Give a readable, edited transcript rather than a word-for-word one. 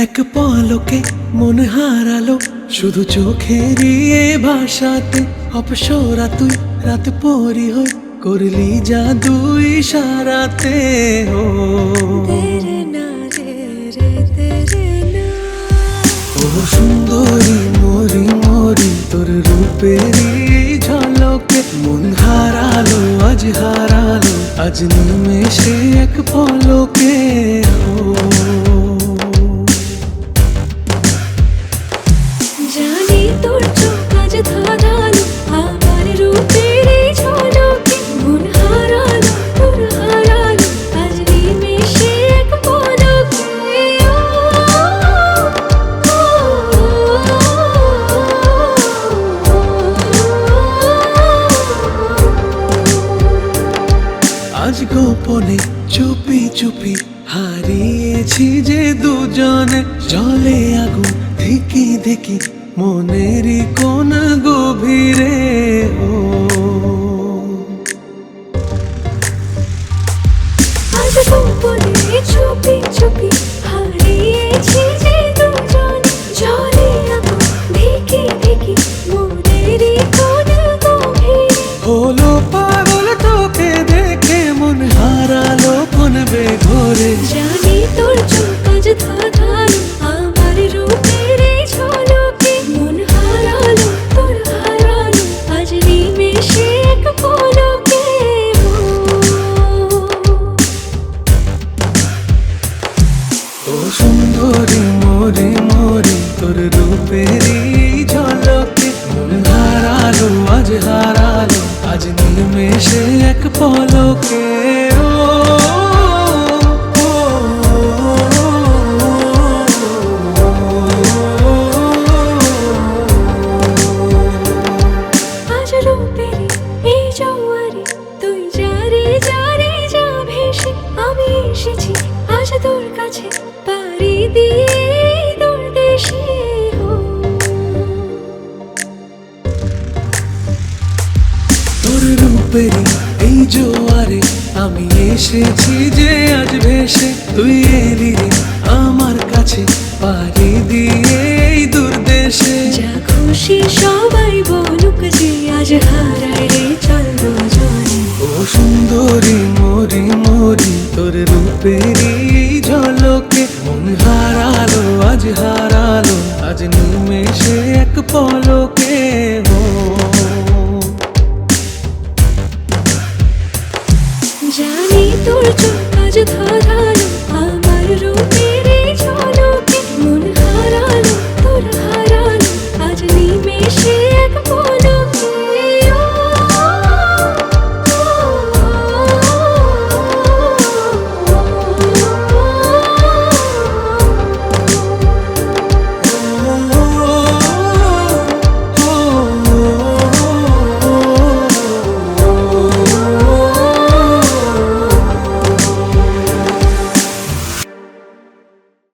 এক পলকে মন হারালো শুধু চোখেরই এ ভাষাতে। অপসরা তুই রাত পরি হই করলি জাদু ইশারাতে। ও তেরে না রে রে তেরে না। ও সুন্দরী মরি মরি তোর রূপেরই ঝলকে। মন হারালো আজ হারালো আজ নিমেষে এক পলকে। ও জানি তোর চোখ আজ ধাঁধালো আমার রূপের এই ঝলকে। মন হারালো তোর হারালো আজ নিমেষে এক পলকে। আজ গোপনে চুপি চুপি হারিয়েছি যে দুজনে। জলে আগুন দেখি দেখি মনেরই কোন গভীরে। ও আজ গোপনে চুপি চুপি হারিয়েছি যে দুজন। জলে আগুন দেখি দেখি মনেরই কোন গভীরে। হলো পাগল তোকে দেখে মন হারালো কোন বেঘরে। জানি তোর চোখ আজ ধাঁধালো আমার রূপের এই ঝলকে। মন হারালো তোর হারালো আজ নিমেষে এক পলকে। ও সুন্দরী মরি মরি তোর রূপেরই ঝলকে। মন হারালো আজ হারালো আজ নিমেষে এক পলকে। ও আজ রূপের এই জোয়ারে তুই যারে যারে যা ভেসে। আমি এসেছি আজ তোর কাছে পাড়ি দিয়ে দূর দেশে। তোর রূপেরই এই জোয়ারে আমি এসেছি যে আজ ভেসে। তুই এলি রে আমার কাছে পাড়ি দিয়ে এই দূর দেশে। যা খুশি সবাই বলুক যে আজ হারায় রে চল দুজনে। ও সুন্দরী মরি মরি তোর রূপেরই ঝলকে। মন হারালো আজ হারালো আজ নিমেষে এক পলকে। ও জানি তোর চোখ আজ ধাঁধালো